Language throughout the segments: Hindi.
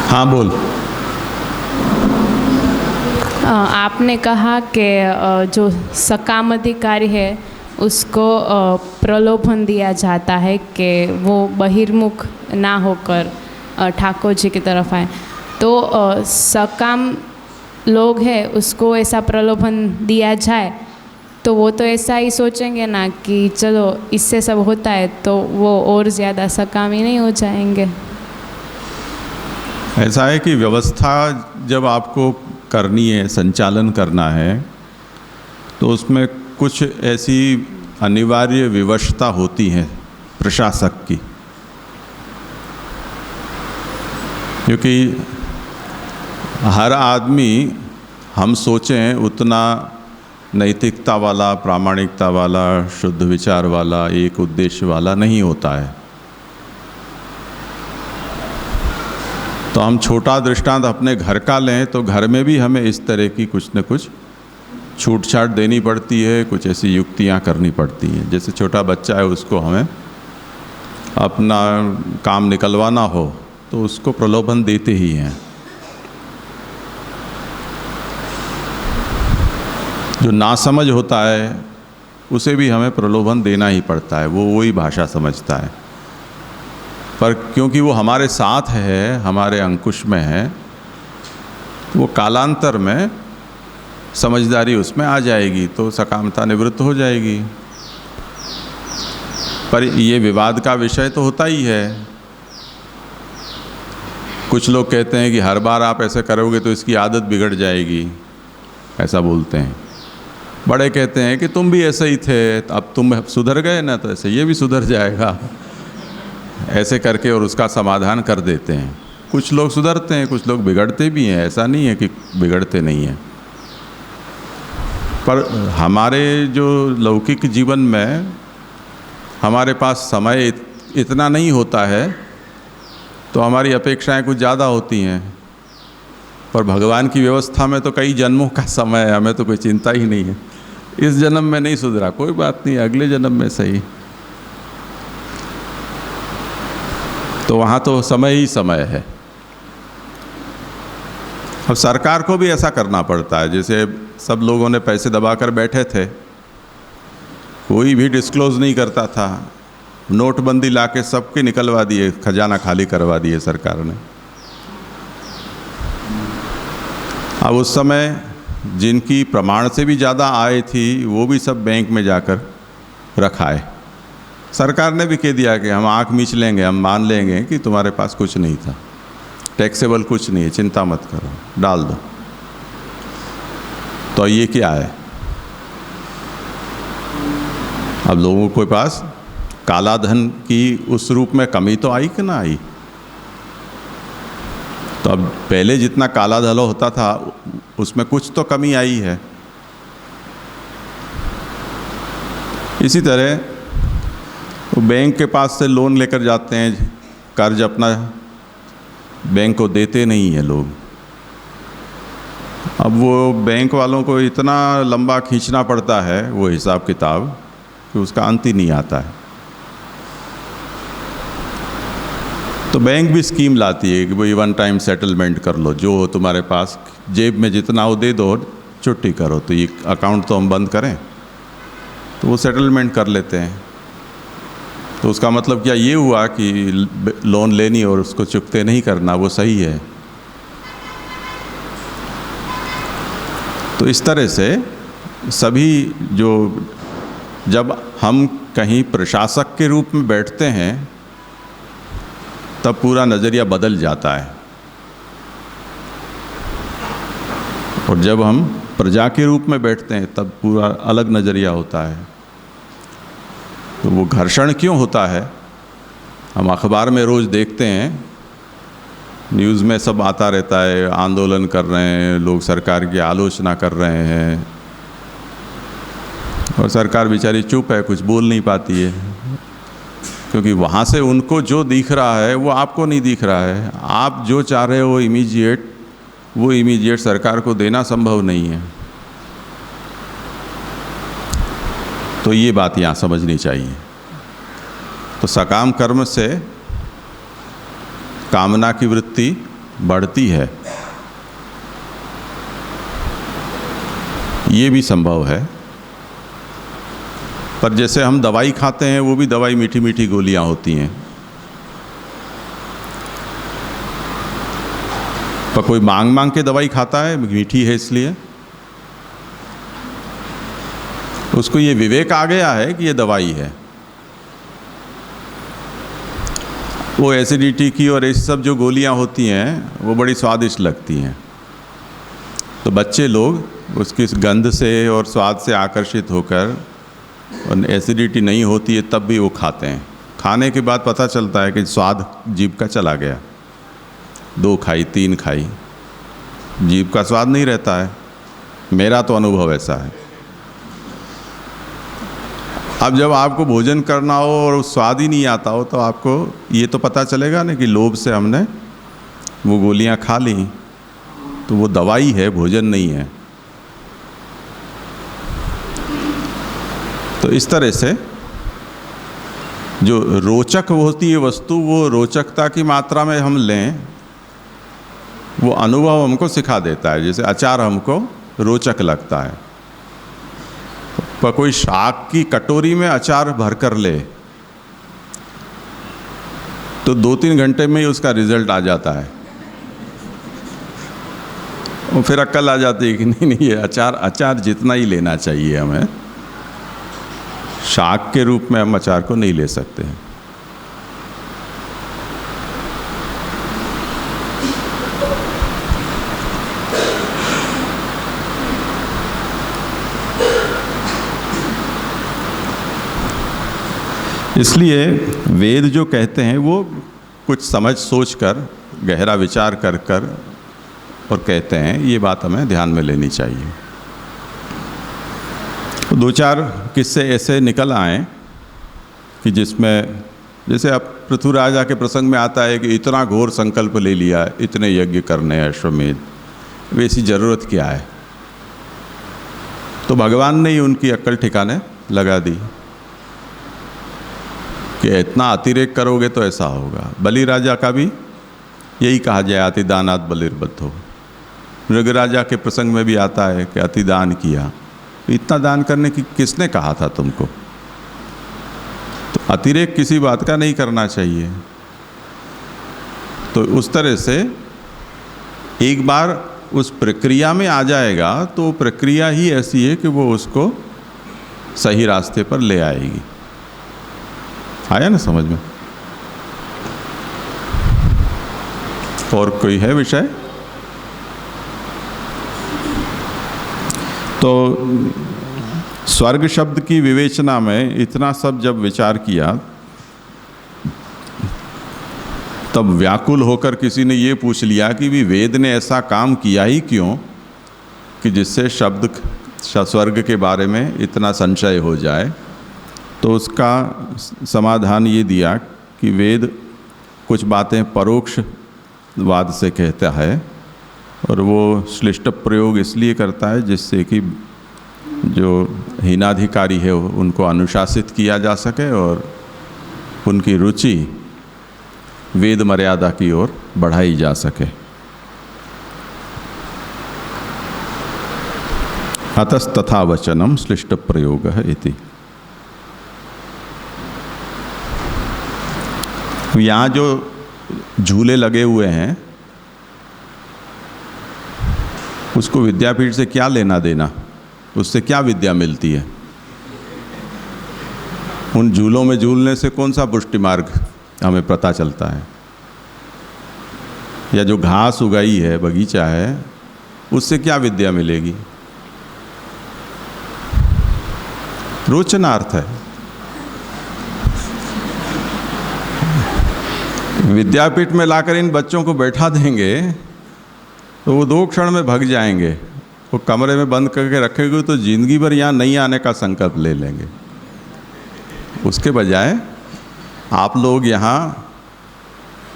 हाँ बोल। आपने कहा कि जो सकाम अधिकारी है उसको प्रलोभन दिया जाता है कि वो बहिर्मुख ना होकर ठाकुर जी की तरफ आए, तो सकाम लोग हैं उसको ऐसा प्रलोभन दिया जाए तो वो तो ऐसा ही सोचेंगे ना कि चलो इससे सब होता है, तो वो और ज़्यादा सकामी नहीं हो जाएंगे। ऐसा है कि व्यवस्था जब आपको करनी है, संचालन करना है, तो उसमें कुछ ऐसी अनिवार्य विवशता होती है प्रशासक की, क्योंकि हर आदमी हम सोचें उतना नैतिकता वाला, प्रामाणिकता वाला, शुद्ध विचार वाला, एक उद्देश्य वाला नहीं होता है। तो हम छोटा दृष्टांत अपने घर का लें तो घर में भी हमें इस तरह की कुछ न कुछ छूट छाट देनी पड़ती है, कुछ ऐसी युक्तियां करनी पड़ती हैं। जैसे छोटा बच्चा है, उसको हमें अपना काम निकलवाना हो तो उसको प्रलोभन देते ही हैं। जो नासमझ होता है उसे भी हमें प्रलोभन देना ही पड़ता है, वो वही भाषा समझता है। पर क्योंकि वो हमारे साथ है, हमारे अंकुश में है, वो कालांतर में समझदारी उसमें आ जाएगी तो सकामता निवृत्त हो जाएगी। पर ये विवाद का विषय तो होता ही है। कुछ लोग कहते हैं कि हर बार आप ऐसे करोगे तो इसकी आदत बिगड़ जाएगी, ऐसा बोलते हैं। बड़े कहते हैं कि तुम भी ऐसे ही थे, अब तुम सुधर गए ना, तो ऐसे ये भी सुधर जाएगा, ऐसे करके और उसका समाधान कर देते हैं। कुछ लोग सुधरते हैं, कुछ लोग बिगड़ते भी हैं, ऐसा नहीं है कि बिगड़ते नहीं हैं। पर हमारे जो लौकिक जीवन में हमारे पास समय इतना नहीं होता है, तो हमारी अपेक्षाएं कुछ ज़्यादा होती हैं। पर भगवान की व्यवस्था में तो कई जन्मों का समय है, हमें तो कोई चिंता ही नहीं है। इस जन्म में नहीं सुधरा, कोई बात नहीं, अगले जन्म में सही। तो वहाँ तो समय ही समय है। अब सरकार को भी ऐसा करना पड़ता है। जैसे सब लोगों ने पैसे दबाकर बैठे थे, कोई भी डिस्क्लोज नहीं करता था, नोटबंदी लाके सबके निकलवा दिए, खजाना खाली करवा दिए सरकार ने। अब उस समय जिनकी प्रमाण से भी ज़्यादा आय थी वो भी सब बैंक में जाकर रखाए। सरकार ने भी कह दिया कि हम आँख मीच लेंगे, हम मान लेंगे कि तुम्हारे पास कुछ नहीं था, टैक्सेबल कुछ नहीं है, चिंता मत करो, डाल दो। तो ये क्या है? अब लोगों के पास काला धन की उस रूप में कमी तो आई कि ना आई? तो अब पहले जितना काला धन होता था उसमें कुछ तो कमी आई है। इसी तरह तो बैंक के पास से लोन लेकर जाते हैं, कर्ज अपना बैंक को देते नहीं हैं लोग। अब वो बैंक वालों को इतना लंबा खींचना पड़ता है वो हिसाब किताब कि उसका अंत ही नहीं आता है। तो बैंक भी स्कीम लाती है कि भाई वन टाइम सेटलमेंट कर लो, जो हो तुम्हारे पास जेब में जितना हो दे दो, छुट्टी करो। तो ये अकाउंट तो हम बंद करें, तो वो सेटलमेंट कर लेते हैं। तो उसका मतलब क्या ये हुआ कि लोन लेनी और उसको चुकते नहीं करना वो सही है? तो इस तरह से सभी जो, जब हम कहीं प्रशासक के रूप में बैठते हैं तब पूरा नज़रिया बदल जाता है, और जब हम प्रजा के रूप में बैठते हैं तब पूरा अलग नज़रिया होता है। तो वो घर्षण क्यों होता है? हम अखबार में रोज़ देखते हैं, न्यूज़ में सब आता रहता है, आंदोलन कर रहे हैं लोग, सरकार की आलोचना कर रहे हैं, और सरकार बेचारी चुप है, कुछ बोल नहीं पाती है, क्योंकि वहाँ से उनको जो दिख रहा है वो आपको नहीं दिख रहा है। आप जो चाह रहे हो इमीडिएट, वो इमीडिएट सरकार को देना संभव नहीं है। तो ये बात यहाँ समझनी चाहिए। तो सकाम कर्म से कामना की वृत्ति बढ़ती है, ये भी संभव है। पर जैसे हम दवाई खाते हैं, वो भी दवाई मीठी मीठी गोलियां होती हैं। पर कोई मांग मांग के दवाई खाता है, मीठी है इसलिए। उसको ये विवेक आ गया है कि ये दवाई है। वो एसिडिटी की और ये सब जो गोलियां होती हैं वो बड़ी स्वादिष्ट लगती हैं, तो बच्चे लोग उसकी गंध से और स्वाद से आकर्षित होकर, और एसिडिटी नहीं होती है तब भी वो खाते हैं। खाने के बाद पता चलता है कि स्वाद जीभ का चला गया, 2 खाई 3 खाई, जीभ का स्वाद नहीं रहता है। मेरा तो अनुभव ऐसा है। अब जब आपको भोजन करना हो और स्वाद ही नहीं आता हो, तो आपको ये तो पता चलेगा ना कि लोभ से हमने वो गोलियां खा ली, तो वो दवाई है, भोजन नहीं है। तो इस तरह से जो रोचक होती है वस्तु, वो रोचकता की मात्रा में हम लें, वो अनुभव हमको सिखा देता है। जैसे अचार हमको रोचक लगता है, पर कोई शाक की कटोरी में अचार भर कर ले तो 2-3 घंटे में ही उसका रिजल्ट आ जाता है। और फिर अक्ल आ जाती है कि नहीं नहीं, ये अचार जितना ही लेना चाहिए हमें, शाक के रूप में हम अचार को नहीं ले सकते हैं। इसलिए वेद जो कहते हैं वो कुछ समझ सोच कर, गहरा विचार कर कर और कहते हैं, ये बात हमें ध्यान में लेनी चाहिए। तो 2-4 किस्से ऐसे निकल आए कि जिसमें, जैसे अब पृथु राजा के प्रसंग में आता है कि इतना घोर संकल्प ले लिया, इतने यज्ञ करने हैं अश्वमेध, वैसी ज़रूरत क्या है। तो भगवान ने ही उनकी अक्ल ठिकाने लगा दी कि इतना अतिरेक करोगे तो ऐसा होगा। बलि राजा का भी यही कहा जाए, अतिदानात बलिर्बद्धो। मृग राजा के प्रसंग में भी आता है कि अतिदान किया। तो इतना दान करने की किसने कहा था तुमको। तो अतिरेक किसी बात का नहीं करना चाहिए। तो उस तरह से एक बार उस प्रक्रिया में आ जाएगा तो प्रक्रिया ही ऐसी है कि वो उसको सही रास्ते पर ले आएगी। आया ना समझ में। और कोई है विषय? तो स्वर्ग शब्द की विवेचना में इतना सब जब विचार किया, तब व्याकुल होकर किसी ने ये पूछ लिया कि भी वेद ने ऐसा काम किया ही क्यों कि जिससे शब्द स्वर्ग के बारे में इतना संशय हो जाए। तो उसका समाधान ये दिया कि वेद कुछ बातें परोक्षवाद से कहता है, और वो श्लिष्ट प्रयोग इसलिए करता है जिससे कि जो हीनाधिकारी है उनको अनुशासित किया जा सके और उनकी रुचि वेद मर्यादा की ओर बढ़ाई जा सके। अतस्तथा वचनम श्लिष्ट प्रयोग इति। यहाँ जो झूले लगे हुए हैं उसको विद्यापीठ से क्या लेना देना, उससे क्या विद्या मिलती है। उन झूलों में झूलने से कौन सा पुष्टि मार्ग हमें पता चलता है, या जो घास उगाई है, बगीचा है, उससे क्या विद्या मिलेगी। रोचनार्थ है। विद्यापीठ में लाकर इन बच्चों को बैठा देंगे तो वो 2 क्षण में भाग जाएंगे। वो कमरे में बंद करके रखेंगे तो जिंदगी भर यहाँ नहीं आने का संकल्प ले लेंगे। उसके बजाय आप लोग यहाँ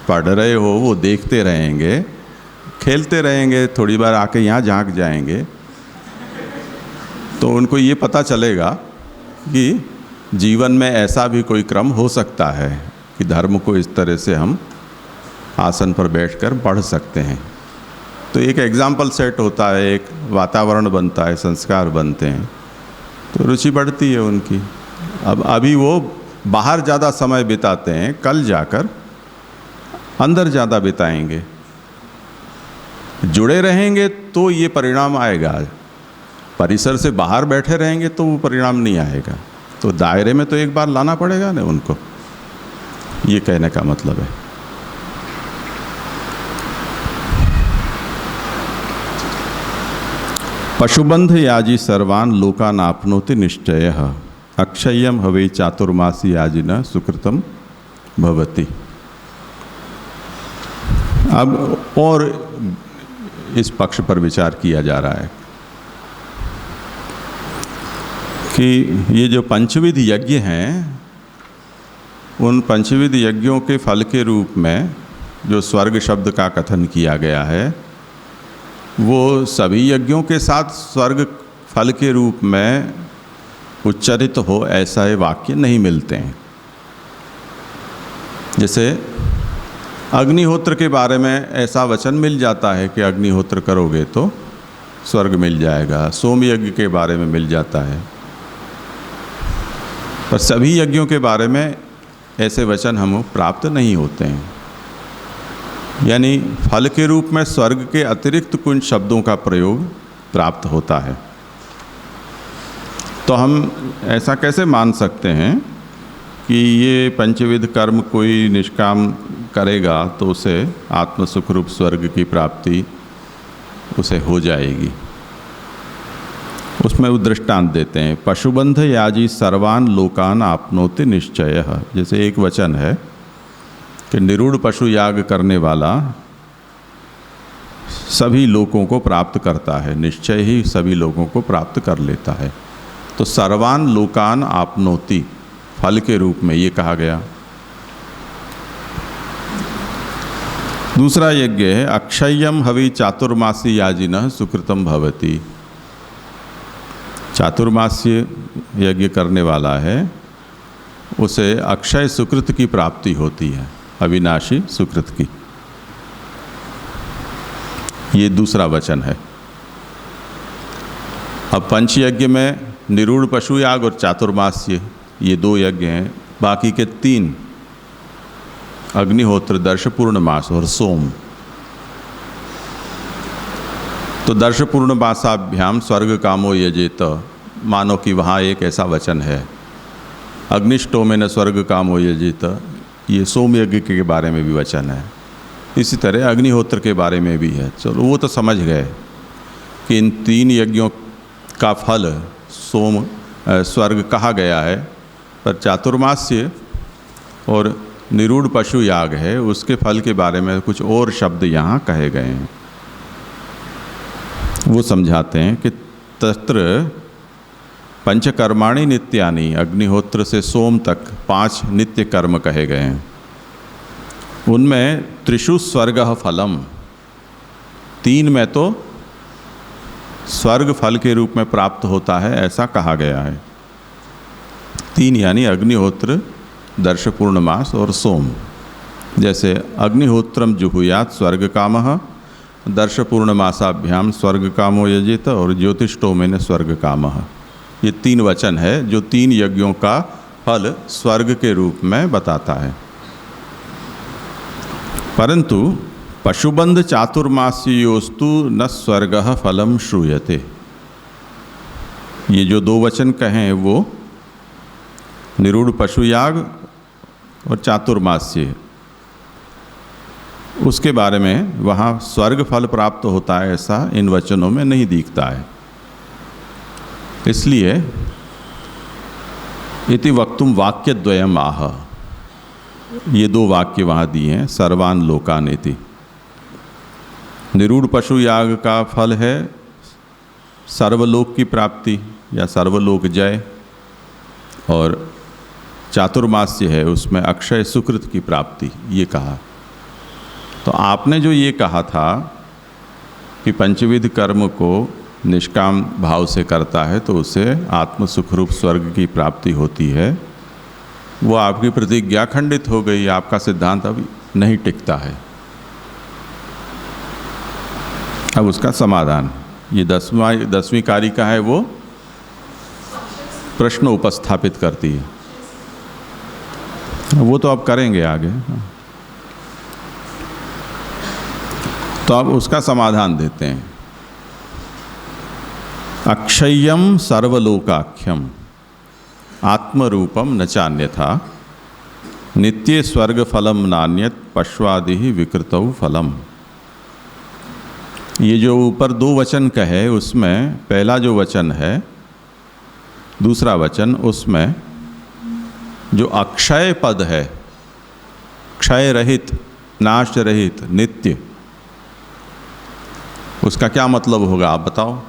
पढ़ रहे हो, वो देखते रहेंगे, खेलते रहेंगे, थोड़ी बार आके यहाँ झांक जाएंगे, तो उनको ये पता चलेगा कि जीवन में ऐसा भी कोई क्रम हो सकता है कि धर्म को इस तरह से हम आसन पर बैठकर पढ़ सकते हैं। तो एक एग्जाम्पल सेट होता है, एक वातावरण बनता है, संस्कार बनते हैं, तो रुचि बढ़ती है उनकी। अब अभी वो बाहर ज़्यादा समय बिताते हैं, कल जाकर अंदर ज़्यादा बिताएंगे, जुड़े रहेंगे तो ये परिणाम आएगा। परिसर से बाहर बैठे रहेंगे तो वो परिणाम नहीं आएगा। तो दायरे में तो एक बार लाना पड़ेगा ना उनको, ये कहने का मतलब है। पशुबंध याजी सर्वान लोकान आपनोति निश्चयः अक्षय्यम हवे चातुर्मासी याजिना सुकृतम भवति। अब और इस पक्ष पर विचार किया जा रहा है कि ये जो पंचविध यज्ञ हैं, उन पंचविध यज्ञों के फल के रूप में जो स्वर्ग शब्द का कथन किया गया है, वो सभी यज्ञों के साथ स्वर्ग फल के रूप में उच्चारित हो ऐसा ये वाक्य नहीं मिलते हैं। जैसे अग्निहोत्र के बारे में ऐसा वचन मिल जाता है कि अग्निहोत्र करोगे तो स्वर्ग मिल जाएगा, सोम यज्ञ के बारे में मिल जाता है, पर सभी यज्ञों के बारे में ऐसे वचन हमें प्राप्त नहीं होते हैं। यानी फल के रूप में स्वर्ग के अतिरिक्त कुछ शब्दों का प्रयोग प्राप्त होता है। तो हम ऐसा कैसे मान सकते हैं कि ये पंचविध कर्म कोई निष्काम करेगा तो उसे आत्म सुख रूप स्वर्ग की प्राप्ति उसे हो जाएगी। उसमें वो दृष्टांत देते हैं, पशुबंध याजी सर्वान लोकान आपनोति निश्चयः। जैसे एक वचन है कि निरूढ़ पशु याग करने वाला सभी लोगों को प्राप्त करता है, निश्चय ही सभी लोगों को प्राप्त कर लेता है। तो सर्वान लोकान आपनोति फल के रूप में ये कहा गया। दूसरा यज्ञ है अक्षय्यम हवि चातुर्मासी याजिनः सुकृतम भवति। चातुर्मास्य यज्ञ करने वाला है, उसे अक्षय सुकृत की प्राप्ति होती है, अविनाशी सुकृत की। ये दूसरा वचन है। अब पंचयज्ञ में निरूढ़ पशु याग और चातुर्मास्य ये दो यज्ञ हैं। बाकी के तीन अग्निहोत्र, दर्श पूर्णमास और सोम। तो दर्श पूर्णमासाभ्याम स्वर्ग कामो यजेत, मानो कि वहाँ एक ऐसा वचन है। अग्निष्टोमेन स्वर्ग कामो यजेत, ये सोम यज्ञ के बारे में भी वचन है। इसी तरह अग्निहोत्र के बारे में भी है। चलो वो तो समझ गए कि इन तीन यज्ञों का फल सोम स्वर्ग कहा गया है, पर चातुर्मास्य और निरूढ़ पशु याग है, उसके फल के बारे में कुछ और शब्द यहाँ कहे गए हैं। वो समझाते हैं कि तत्र पंचकर्माणि नित्यानि, अग्निहोत्र से सोम तक 5 नित्य कर्म कहे गए हैं। उनमें त्रिषु स्वर्गः फलम, 3 में तो स्वर्ग फल के रूप में प्राप्त होता है ऐसा कहा गया है। 3 यानी अग्निहोत्र, दर्श पूर्णमास और सोम। जैसे अग्निहोत्रम जुहुयात स्वर्ग कामः, दर्श पूर्णमासाभ्याम स्वर्ग कामो यजेत और ज्योतिष्टोमेन स्वर्ग कामः। ये 3 वचन है जो 3 यज्ञों का फल स्वर्ग के रूप में बताता है। परंतु पशुबंध चातुर्मास्योस्तु न स्वर्गः फलम श्रूयते। ये जो 2 वचन कहें वो निरूढ़ पशु याग और चातुर्मास्य, उसके बारे में वहाँ स्वर्ग फल प्राप्त होता है ऐसा इन वचनों में नहीं दिखता है। इसलिए इति वक्तुम वाक्यद्वयम् आह, ये 2 वाक्य वहाँ दिए हैं, सर्वान लोकान इति। निरूढ़ पशु याग का फल है सर्वलोक की प्राप्ति या सर्वलोक जय, और चातुर्मास्य है उसमें अक्षय सुकृत की प्राप्ति, ये कहा। तो आपने जो ये कहा था कि पंचविध कर्म को निष्काम भाव से करता है तो उसे आत्म सुख रूप स्वर्ग की प्राप्ति होती है, वो आपकी प्रतिज्ञा खंडित हो गई। आपका सिद्धांत अभी नहीं टिकता है। अब उसका समाधान, ये 10वीं कारिका है, वो प्रश्न उपस्थापित करती है। वो तो अब करेंगे आगे। तो अब उसका समाधान देते हैं। अक्षय्यम सर्वलोकाख्यम आत्मरूपम न चान्यथा नित्य स्वर्ग फलम नान्यत पश्वादि विकृतौ फलम। ये जो ऊपर 2 वचन कहे, उसमें पहला जो वचन है, दूसरा वचन, उसमें जो अक्षय पद है, क्षय रहित, नाश रहित, नित्य, उसका क्या मतलब होगा आप बताओ?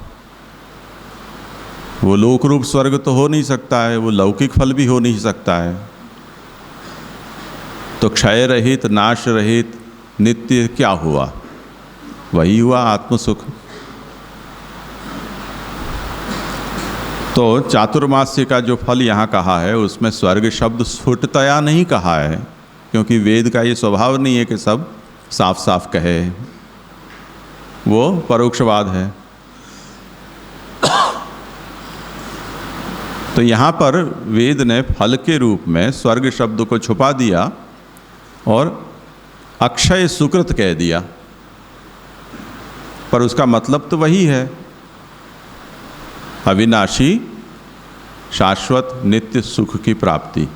वो लोक रूप स्वर्ग तो हो नहीं सकता है, वो लौकिक फल भी हो नहीं सकता है। तो क्षय रहित, नाश रहित, नित्य क्या हुआ? वही हुआ आत्मसुख। तो चातुर्मास्य का जो फल यहाँ कहा है, उसमें स्वर्ग शब्द स्फुटतया नहीं कहा है, क्योंकि वेद का ये स्वभाव नहीं है कि सब साफ साफ कहे, वो परोक्षवाद है। तो यहाँ पर वेद ने फल के रूप में स्वर्ग शब्द को छुपा दिया और अक्षय सुकृत कह दिया, पर उसका मतलब तो वही है, अविनाशी शाश्वत नित्य सुख की प्राप्ति।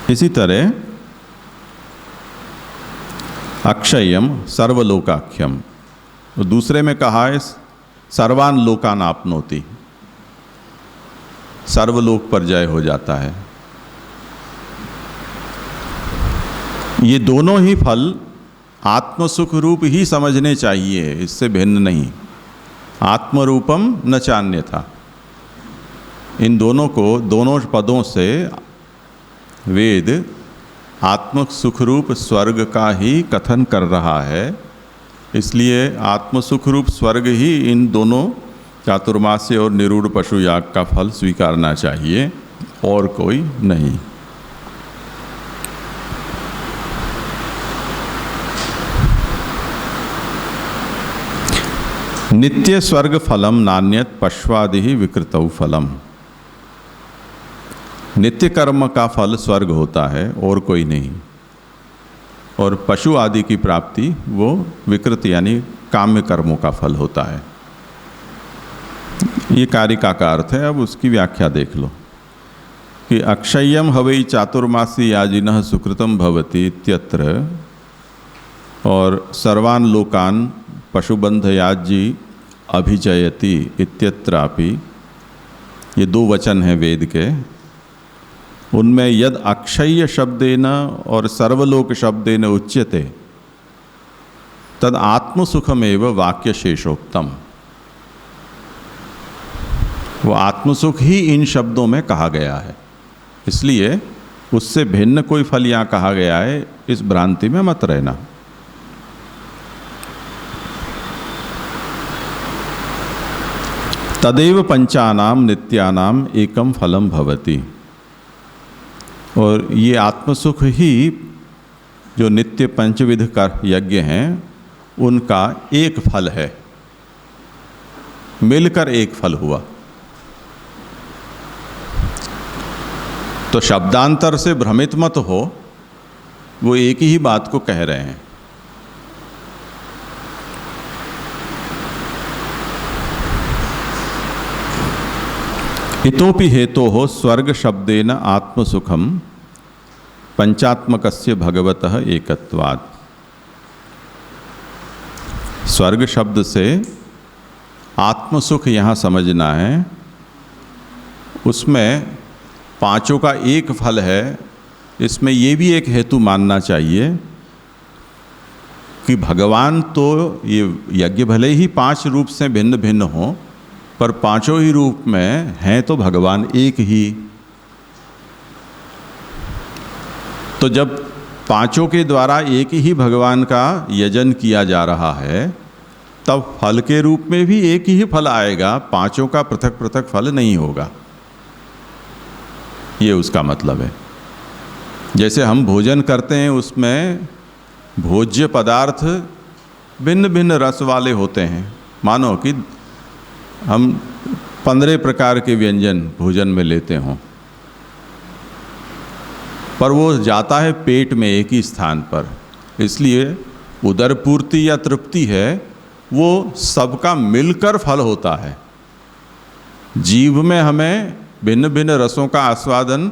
इसी तरह अक्षयम सर्वलोकाख्यम, तो दूसरे में कहा है सर्वान लोकान आपनोति, सर्वलोक पर जय हो जाता है। ये दोनों ही फल आत्मसुख रूप ही समझने चाहिए, इससे भिन्न नहीं। आत्मरूपम न चान्य था, इन दोनों को, दोनों पदों से वेद आत्म सुख रूप स्वर्ग का ही कथन कर रहा है। इसलिए आत्म सुख रूप स्वर्ग ही इन दोनों चातुर्मास्य और निरूढ़ पशु याग का फल स्वीकारना चाहिए, और कोई नहीं। नित्य स्वर्ग फलम नान्यत पश्वादि विकृतौ फलम। नित्य कर्म का फल स्वर्ग होता है और कोई नहीं, और पशु आदि की प्राप्ति वो विकृत यानी काम्य कर्मों का फल होता है। ये कारिका का अर्थ है। अब उसकी व्याख्या देख लो कि अक्षय्यम हवै चातुर्मासी याजिनः सुकृतम भवति इत्यत्र, और सर्वान लोकान पशुबंध याजी अभिजयति इत्यत्रापि, ये 2 वचन हैं वेद के। उनमें यद अक्षय्य शब्देन और सर्वलोक शब्देन उच्यते तद आत्मसुखमेव वाक्य शेषोक्तम। वो आत्मसुख ही इन शब्दों में कहा गया है, इसलिए उससे भिन्न कोई फल यहाँ कहा गया है, इस भ्रांति में मत रहना। तदेव पंचानाम नित्यानाम एकम फलम भवति, और ये आत्मसुख ही जो नित्य पंचविध का यज्ञ हैं उनका एक फल है, मिलकर एक फल हुआ। तो शब्दांतर से भ्रमित मत हो, वो एक ही बात को कह रहे हैं। इतोपि हेतो हो स्वर्ग शब्देन आत्मसुखम पंचात्मकस्य भगवतः एकत्वात्। स्वर्ग शब्द से आत्मसुख यहाँ समझना है, उसमें 5 का एक फल है। इसमें ये भी एक हेतु मानना चाहिए कि भगवान तो ये यज्ञ भले ही 5 रूप से भिन्न भिन्न हों, पर 5 ही रूप में हैं तो भगवान एक ही। तो जब 5 के द्वारा एक ही भगवान का यजन किया जा रहा है, तब फल के रूप में भी एक ही फल आएगा, 5 का पृथक पृथक फल नहीं होगा। ये उसका मतलब है। जैसे हम भोजन करते हैं, उसमें भोज्य पदार्थ भिन्न भिन्न रस वाले होते हैं। मानो कि हम 15 प्रकार के व्यंजन भोजन में लेते हों, पर वो जाता है पेट में एक ही स्थान पर। इसलिए उदर पूर्ति या तृप्ति है वो सबका मिलकर फल होता है। जीव में हमें भिन्न भिन्न रसों का आस्वादन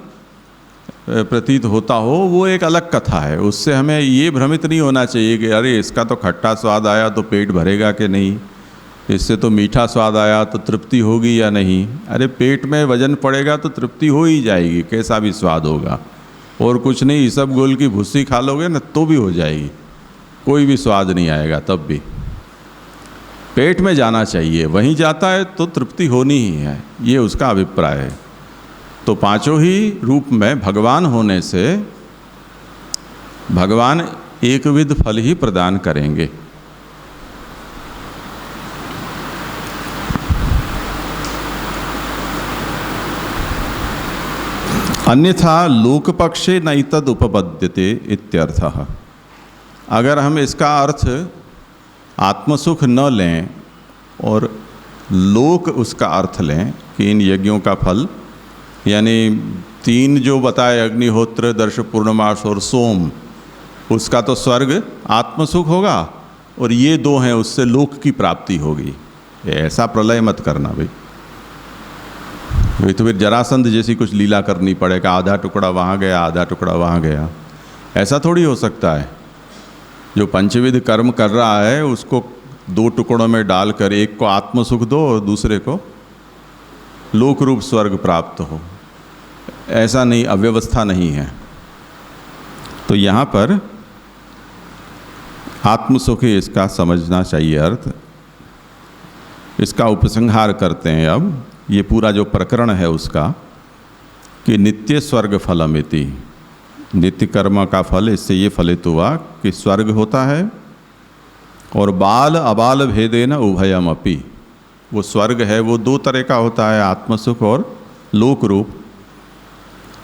प्रतीत होता हो, वो एक अलग कथा है। उससे हमें ये भ्रमित नहीं होना चाहिए कि अरे इसका तो खट्टा स्वाद आया तो पेट भरेगा कि नहीं, इससे तो मीठा स्वाद आया तो तृप्ति होगी या नहीं। अरे पेट में वजन पड़ेगा तो तृप्ति हो ही जाएगी, कैसा भी स्वाद होगा। और कुछ नहीं, इसबगोल की भुस्सी खा लोगे ना तो भी हो जाएगी, कोई भी स्वाद नहीं आएगा। तब भी पेट में जाना चाहिए, वहीं जाता है तो तृप्ति होनी ही है, ये उसका अभिप्राय है। तो पांचों ही रूप में भगवान होने से भगवान एकविध फल ही प्रदान करेंगे। अन्यथा लोकपक्षे नैतद उपपद्यते इत्यर्थः। अगर हम इसका अर्थ आत्मसुख न लें और लोक उसका अर्थ लें कि इन यज्ञों का फल, यानी 3 जो बताए अग्निहोत्र, दर्श पूर्णमास और सोम, उसका तो स्वर्ग आत्मसुख होगा और ये 2 हैं उससे लोक की प्राप्ति होगी। ऐसा प्रलय मत करना भाई, तो फिर जरासंध जैसी कुछ लीला करनी पड़ेगा, आधा टुकड़ा वहाँ गया आधा टुकड़ा वहाँ गया। ऐसा थोड़ी हो सकता है। जो पंचविध कर्म कर रहा है उसको 2 टुकड़ों में डालकर एक को आत्मसुख दो और दूसरे को लोक रूप स्वर्ग प्राप्त हो, ऐसा नहीं, अव्यवस्था नहीं है। तो यहाँ पर आत्मसुख इसका समझना चाहिए अर्थ। इसका उपसंहार करते हैं अब। ये पूरा जो प्रकरण है उसका कि नित्य स्वर्ग फलमिति, नित्य कर्म का फल इससे ये फलित हुआ कि स्वर्ग होता है और बाल अबाल भेदेन उभयम अपि। वो स्वर्ग है वो 2 तरह का होता है, आत्मसुख और लोक रूप।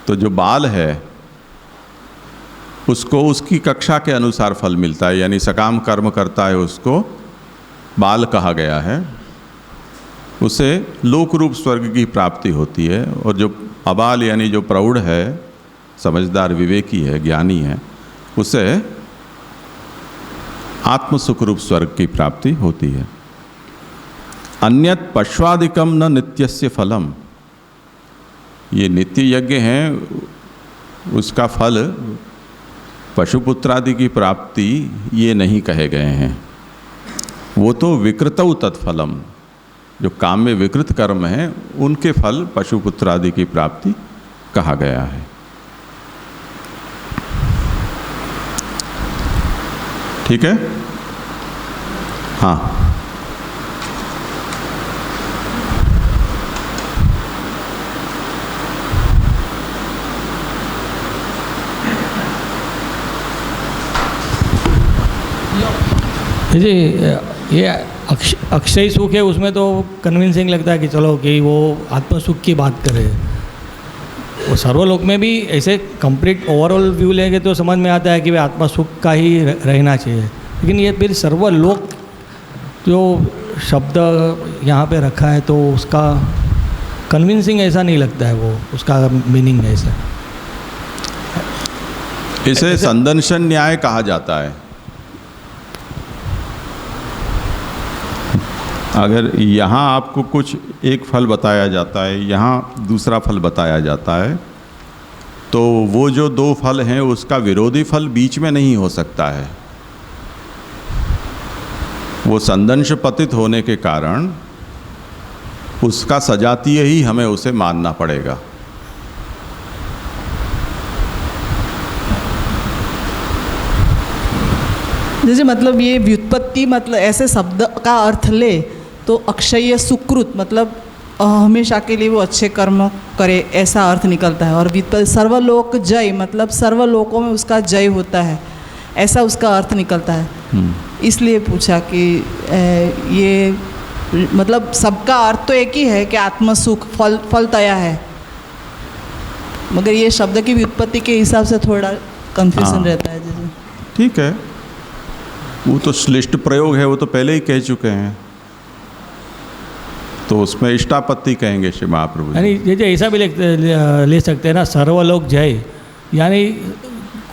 तो जो बाल है उसको उसकी कक्षा के अनुसार फल मिलता है, यानी सकाम कर्म करता है उसको बाल कहा गया है, उसे लोक रूप स्वर्ग की प्राप्ति होती है। और जो अबाल यानी जो प्रौढ़ है, समझदार विवेकी है, ज्ञानी है, उसे आत्मसुख रूप स्वर्ग की प्राप्ति होती है। अन्यत पश्वादिकम न नित्यस्य फलम। ये नित्य यज्ञ हैं, उसका फल पशुपुत्रादि की प्राप्ति ये नहीं कहे गए हैं। वो तो विकृतौ तत्फलम, जो काम में विकृत कर्म हैं उनके फल पशुपुत्रादि की प्राप्ति कहा गया है। ठीक है, हाँ। जी, ये अक्षय सुख है, उसमें तो कन्विंसिंग लगता है कि चलो कि वो आत्मसुख की बात करे। वो सर्वलोक में भी ऐसे कंप्लीट ओवरऑल व्यू लेंगे तो समझ में आता है कि वे आत्मसुख का ही रहना चाहिए। लेकिन ये फिर सर्वलोक जो शब्द यहाँ पे रखा है तो उसका कन्विंसिंग ऐसा नहीं लगता है, वो उसका मीनिंग ऐसा। इसे संदर्शन न्याय कहा जाता है। अगर यहाँ आपको कुछ एक फल बताया जाता है, यहाँ दूसरा फल बताया जाता है, तो वो जो 2 फल हैं उसका विरोधी फल बीच में नहीं हो सकता है। वो संदंश पतित होने के कारण उसका सजातीय ही हमें उसे मानना पड़ेगा। जैसे मतलब ये व्युत्पत्ति, मतलब ऐसे शब्द का अर्थ ले तो अक्षय सुकृत मतलब हमेशा के लिए वो अच्छे कर्म करे, ऐसा अर्थ निकलता है। और सर्वलोक जय मतलब सर्वलोकों में उसका जय होता है, ऐसा उसका अर्थ निकलता है। इसलिए पूछा कि ये मतलब सबका अर्थ तो एक ही है कि आत्मसुख फलतया है, मगर ये शब्द की व्युत्पत्ति के हिसाब से थोड़ा कंफ्यूजन रहता है। जैसे ठीक है, वो तो श्लिष्ट प्रयोग है, वो तो पहले ही कह चुके हैं, तो उसमें इष्टापत्ति कहेंगे श्री महाप्रभु जी। यानी जैसे ऐसा भी ले सकते हैं ना, सर्वलोक जय, यानी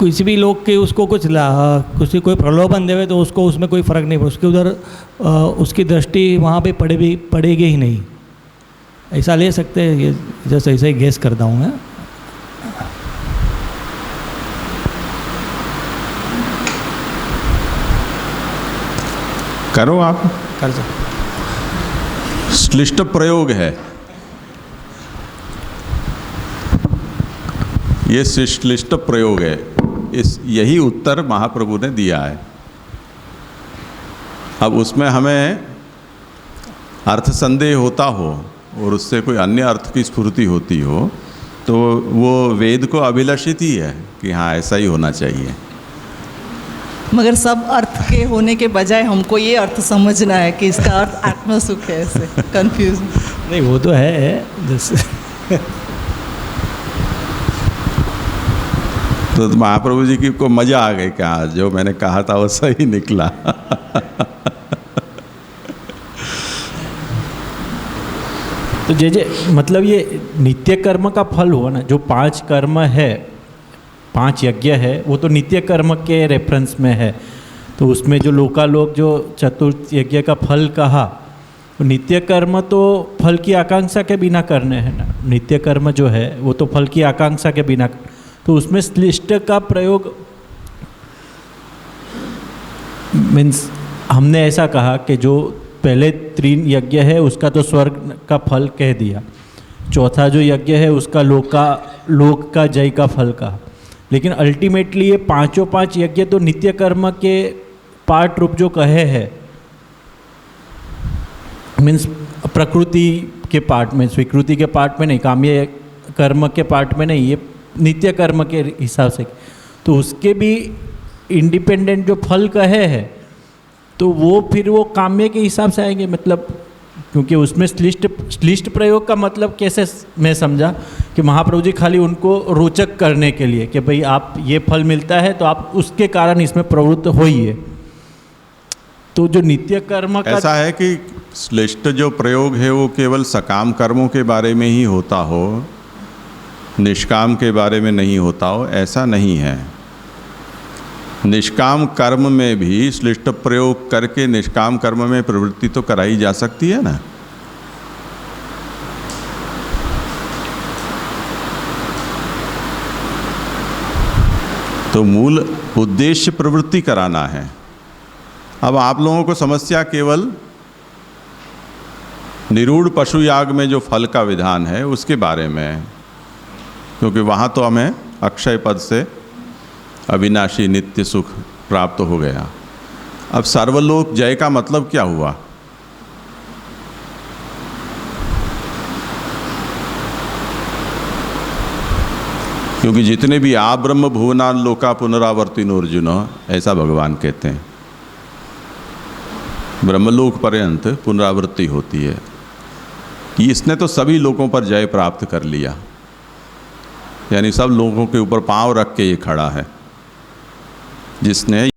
किसी भी लोग के उसको कुछ कोई प्रलोभन देवे तो उसको उसमें कोई फ़र्क नहीं पड़े, उसके उधर उसकी दृष्टि वहाँ पे पड़ेगी ही नहीं, ऐसा ले सकते हैं। ये जैसे ऐसा ही गेस करता हूँ मैं। करो आप, कर सकते। श्लिष्ट प्रयोग है ये, श्लिष्ट प्रयोग है, यही उत्तर महाप्रभु ने दिया है। अब उसमें हमें अर्थ संदेह होता हो और उससे कोई अन्य अर्थ की स्फूर्ति होती हो तो वो वेद को अभिलषित ही है कि हाँ ऐसा ही होना चाहिए। मगर सब अर्थ के होने के बजाय हमको ये अर्थ समझना है कि इसका अर्थ आत्मसुख है, ऐसे कंफ्यूज नहीं, वो तो है जैसे तो महाप्रभु जी की को मज़ा आ गई क्या, जो मैंने कहा था वो सही निकला। तो जे मतलब ये नित्य कर्म का फल हुआ ना, जो 5 कर्म है, 5 यज्ञ है, वो तो नित्य कर्म के रेफरेंस में है। तो उसमें जो लोकालोक जो चतुर्थ यज्ञ का फल कहा, तो नित्य कर्म तो फल की आकांक्षा के बिना करने हैं ना, नित्य कर्म जो है वो तो फल की आकांक्षा के बिना, तो उसमें श्लिष्ट का प्रयोग मीन्स हमने ऐसा कहा कि जो पहले 3 यज्ञ है उसका तो स्वर्ग का फल कह दिया, चौथा जो यज्ञ है उसका लोक का जय का फल कहा, लेकिन अल्टीमेटली ये 5 यज्ञ तो नित्य कर्म के पार्ट रूप जो कहे हैं, मीन्स प्रकृति के पार्ट में, स्वीकृति के पार्ट में नहीं, काम्य कर्म के पार्ट में नहीं, ये नित्य कर्म के हिसाब से, तो उसके भी इंडिपेंडेंट जो फल कहे हैं तो वो फिर वो काम्य के हिसाब से आएंगे। मतलब क्योंकि उसमें श्लिष्ट प्रयोग का मतलब कैसे मैं समझा कि महाप्रभु जी खाली उनको रोचक करने के लिए कि भाई आप ये फल मिलता है तो आप उसके कारण इसमें प्रवृत्त होइए। तो जो नित्य कर्म का ऐसा है कि श्लिष्ट जो प्रयोग है वो केवल सकाम कर्मों के बारे में ही होता हो, निष्काम के बारे में नहीं होता हो, ऐसा नहीं है। निष्काम कर्म में भी श्लिष्ट प्रयोग करके निष्काम कर्म में प्रवृत्ति तो कराई जा सकती है ना। तो मूल उद्देश्य प्रवृत्ति कराना है। अब आप लोगों को समस्या केवल निरूढ़ पशु याग में जो फल का विधान है उसके बारे में है, क्योंकि वहाँ तो हमें अक्षय पद से अविनाशी नित्य सुख प्राप्त हो गया। अब सर्वलोक जय का मतलब क्या हुआ? क्योंकि जितने भी आ ब्रह्म भुवना लोका पुनरावर्तिनो अर्जुन, ऐसा भगवान कहते हैं, ब्रह्मलोक पर्यंत पुनरावृत्ति होती है। इसने तो सभी लोगों पर जय प्राप्त कर लिया, यानी सब लोगों के ऊपर पांव रख के ये खड़ा है जिसने